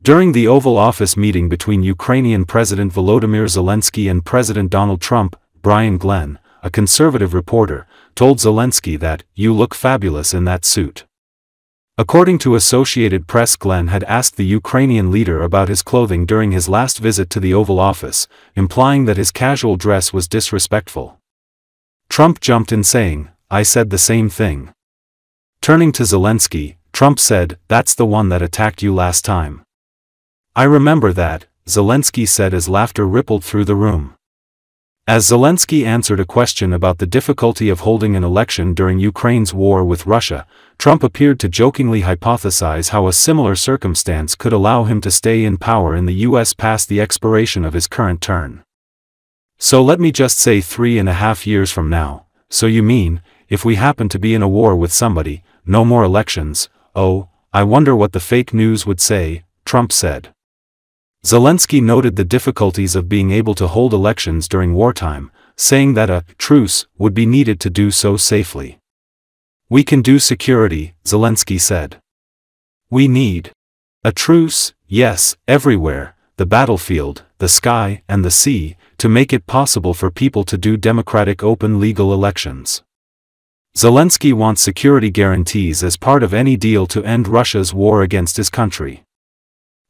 During the Oval Office meeting between Ukrainian President Volodymyr Zelensky and President Donald Trump, Brian Glenn, a conservative reporter, told Zelensky that, "You look fabulous in that suit." According to Associated Press, Glenn had asked the Ukrainian leader about his clothing during his last visit to the Oval Office, implying that his casual dress was disrespectful. Trump jumped in saying, "I said the same thing." Turning to Zelensky, Trump said, "That's the one that attacked you last time." "I remember that," Zelensky said as laughter rippled through the room. As Zelensky answered a question about the difficulty of holding an election during Ukraine's war with Russia, Trump appeared to jokingly hypothesize how a similar circumstance could allow him to stay in power in the US past the expiration of his current term. "So let me just say 3.5 years from now, so you mean, if we happen to be in a war with somebody, no more elections? Oh, I wonder what the fake news would say," Trump said. Zelensky noted the difficulties of being able to hold elections during wartime, saying that a truce would be needed to do so safely. "We can do security," Zelensky said. "We need a truce, yes, everywhere, the battlefield, the sky and the sea, to make it possible for people to do democratic open legal elections." Zelensky wants security guarantees as part of any deal to end Russia's war against his country.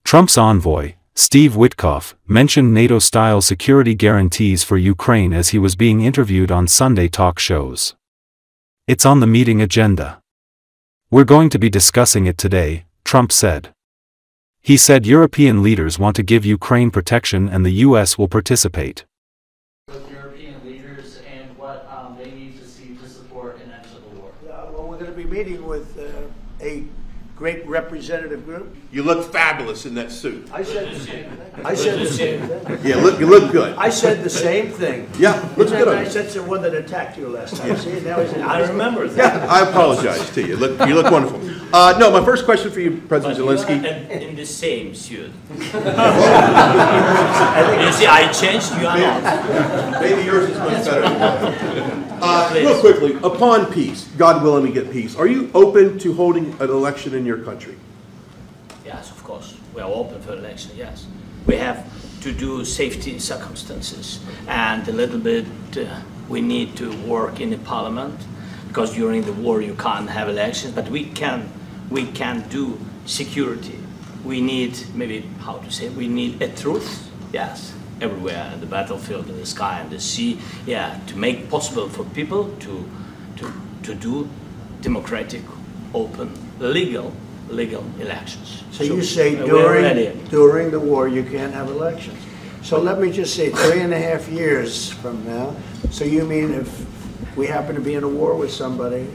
Trump's envoy, Steve Witkoff, mentioned NATO-style security guarantees for Ukraine as he was being interviewed on Sunday talk shows. "It's on the meeting agenda. We're going to be discussing it today," Trump said. He said European leaders want to give Ukraine protection and the US will participate. With European leaders and what they need to see to support an end to the war. Well, we're going to be meeting with a great representative group. You look fabulous in that suit. I said the same thing. I said the same thing. Yeah, you look good. I said the same thing. Yeah, looks good on I you. said it's the one that attacked you last time. See, now he's I remember that. Yeah, I apologize to you. You look wonderful. No, my first question for you, President Zelensky. In the same suit. You see, I changed, you are not. Maybe yours is much better than mine. Real quickly, upon peace, God willing we get peace, are you open to holding an election in your country? Yes, of course. We are open for election, yes. We have to do safety circumstances, and a little bit we need to work in the parliament, because during the war you can't have elections, but we can do security. We need, maybe, how to say, we need a truce, yes, everywhere, in the battlefield, in the sky, and the sea, yeah, to make possible for people to do democratic, open, legal elections. So you say during the war you can't have elections. So let me just say 3.5 years from now. So you mean if we happen to be in a war with somebody,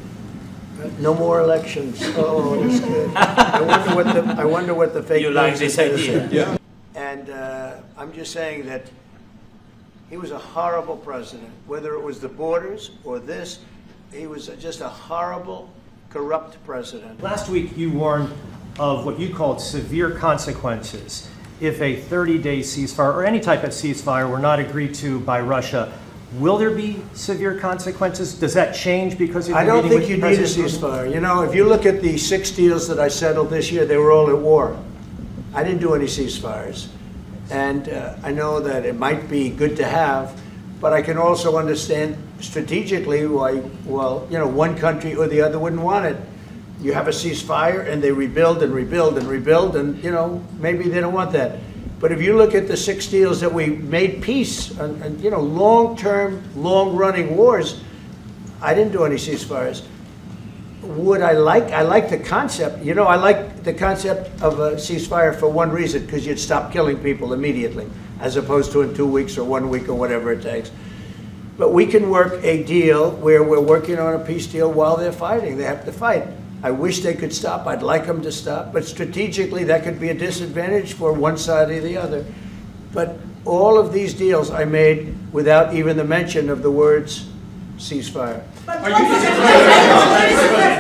no more elections? Oh, that's good. I wonder what the fake. You like this idea? Yeah. And I'm just saying that he was a horrible president. Whether it was the borders or this, he was just a horrible, corrupt president. Last week you warned of what you called severe consequences if a 30-day ceasefire or any type of ceasefire were not agreed to by Russia. Will there be severe consequences? Does that change because of I don't think you need a ceasefire. You know, if you look at the 6 deals that I settled this year, they were all at war. I didn't do any ceasefires. And I know that it might be good to have, but I can also understand strategically why, well, you know, one country or the other wouldn't want it. You have a ceasefire and they rebuild and rebuild and rebuild, and, you know, maybe they don't want that. But if you look at the 6 deals that we made peace and you know, long-term, long-running wars, I didn't do any ceasefires. Would I like the concept, you know, I like the concept of a ceasefire for one reason, because you'd stop killing people immediately, as opposed to in 2 weeks or 1 week or whatever it takes. But we can work a deal where we're working on a peace deal while they're fighting. They have to fight. I wish they could stop. I'd like them to stop. But strategically, that could be a disadvantage for one side or the other. But all of these deals I made without even the mention of the words ceasefire. Are you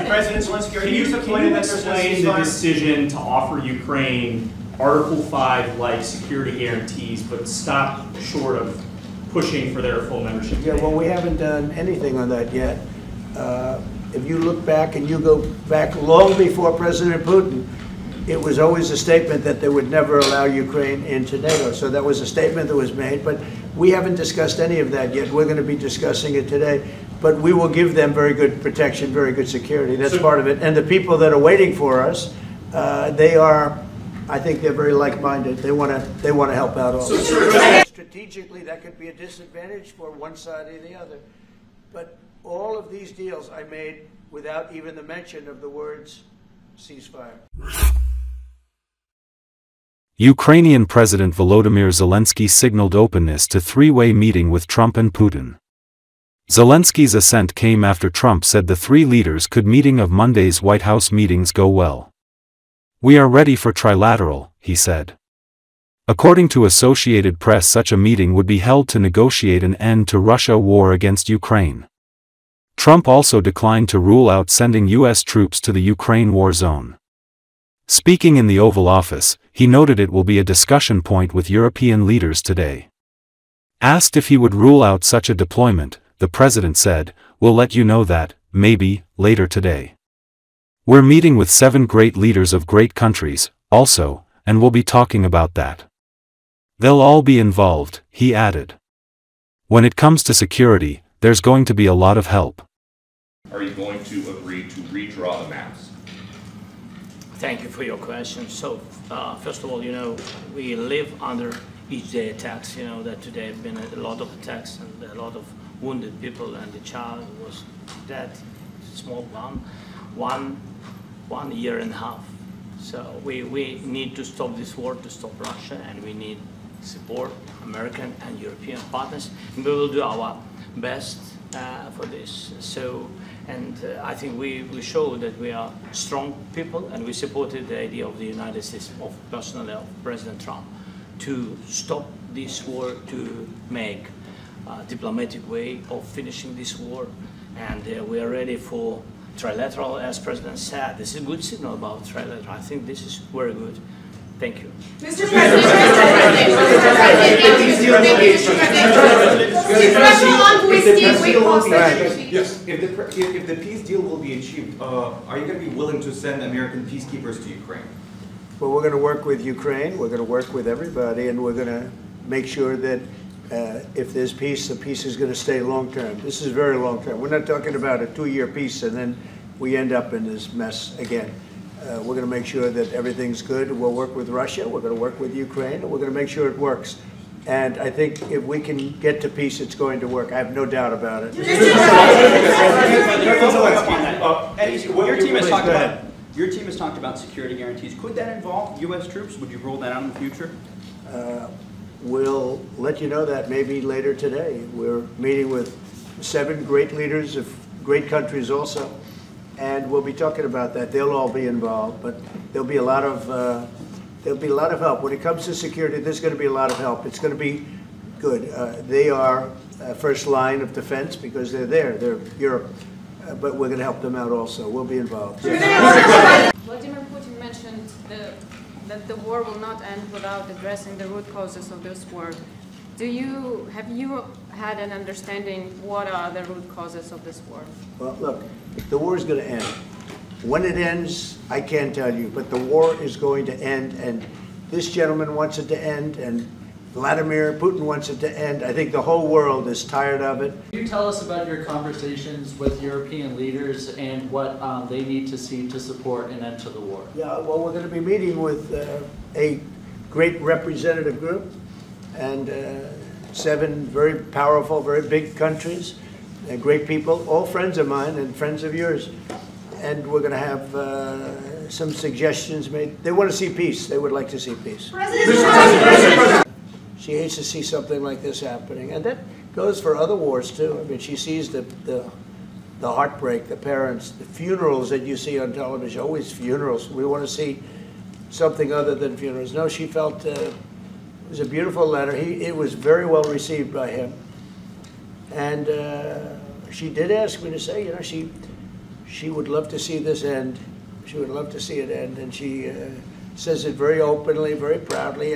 President Zelensky, can you explain the decision to offer Ukraine Article 5-like security guarantees, but stop short of pushing for their full membership? Yeah, well, we haven't done anything on that yet. If you look back and you go back long before President Putin, it was always a statement that they would never allow Ukraine into NATO. So that was a statement that was made, but we haven't discussed any of that yet. We're going to be discussing it today. But we will give them very good protection, very good security. That's part of it. And the people that are waiting for us, they are, I think they're very like-minded. They want to help out also. Strategically, that could be a disadvantage for one side or the other. But all of these deals I made without even the mention of the words ceasefire. Ukrainian President Volodymyr Zelensky signaled openness to three-way meeting with Trump and Putin. Zelenskyy's assent came after Trump said the three leaders could meeting of Monday's White House meetings go well. "We are ready for trilateral," he said. According to Associated Press, such a meeting would be held to negotiate an end to Russia's war against Ukraine. Trump also declined to rule out sending U.S. troops to the Ukraine war zone. Speaking in the Oval Office, he noted it will be a discussion point with European leaders today. Asked if he would rule out such a deployment, the president said, "We'll let you know that, maybe, later today. We're meeting with 7 great leaders of great countries, also, and we'll be talking about that. They'll all be involved," he added. "When it comes to security, there's going to be a lot of help." Are you going to agree to redraw the maps? Thank you for your question. So, first of all, we live under each day attacks. That today have been a lot of attacks and a lot of wounded people, and the child was dead, small one year and a half. So we need to stop this war, to stop Russia, and we need support American and European partners. And we will do our best for this. I think we show that we are strong people, and we supported the idea of the United States, of personally of President Trump, to stop this war, to make a diplomatic way of finishing this war. And we are ready for trilateral, as President said. This is a good signal about trilateral. I think this is very good. Thank you. Mr. President, if the peace deal will be achieved, are you going to be willing to send American peacekeepers to Ukraine? Well, we're going to work with Ukraine. We're going to work with everybody, and we're going to make sure that if there's peace, the peace is going to stay long-term. This is very long-term. We're not talking about a 2-year peace and then we end up in this mess again. We're going to make sure that everything's good. We'll work with Russia. We're going to work with Ukraine. And we're going to make sure it works. And I think if we can get to peace, it's going to work. I have no doubt about it. Your team has talked about security guarantees. Could that involve U.S. troops? Would you roll that out in the future? We'll let you know that maybe later today. We're meeting with 7 great leaders of great countries also, and we'll be talking about that. They'll all be involved, but there'll be a lot of help when it comes to security. There's going to be a lot of help. It's going to be good. They are first line of defense because they're there. They're Europe, but we're going to help them out also. We'll be involved. Vladimir Putin mentioned that the war will not end without addressing the root causes of this war. Have you had an understanding what are the root causes of this war? Well, look, the war is going to end. When it ends, I can't tell you, but the war is going to end, and this gentleman wants it to end, and Vladimir Putin wants it to end. I think the whole world is tired of it. Can you tell us about your conversations with European leaders and what they need to see to support an end to the war? Yeah, well, we're going to be meeting with a great representative group and 7 very powerful, very big countries, and great people, all friends of mine and friends of yours. And we're going to have some suggestions made. They want to see peace. They would like to see peace. She hates to see something like this happening. And that goes for other wars, too. I mean, she sees the heartbreak, the parents, the funerals that you see on television, always funerals. We want to see something other than funerals. No, she felt it was a beautiful letter. It was very well received by him. And she did ask me to say, you know, she would love to see this end. She would love to see it end. And she says it very openly, very proudly,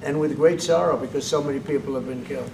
and with great sorrow because so many people have been killed.